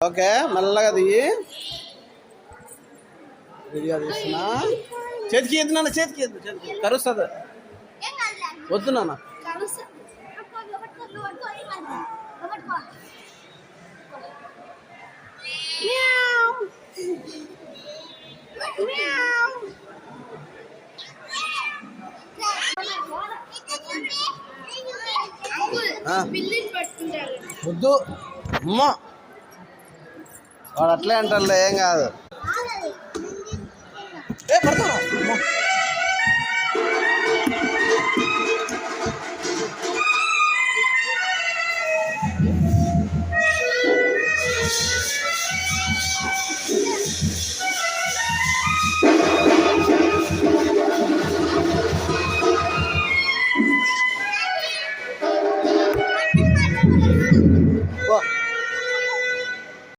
Okay మెల్లగా దిగి video తీస్తున్నా. చేతికి ఎద్దు నాన్న, చేతికి ఎద్దు, చేతికి కరుస్తుంది. వద్దు నాన్న. వద్దు అమ్మ, వాడు అట్లే అంటారులే, ఏం కాదు. ఏ పడతావా?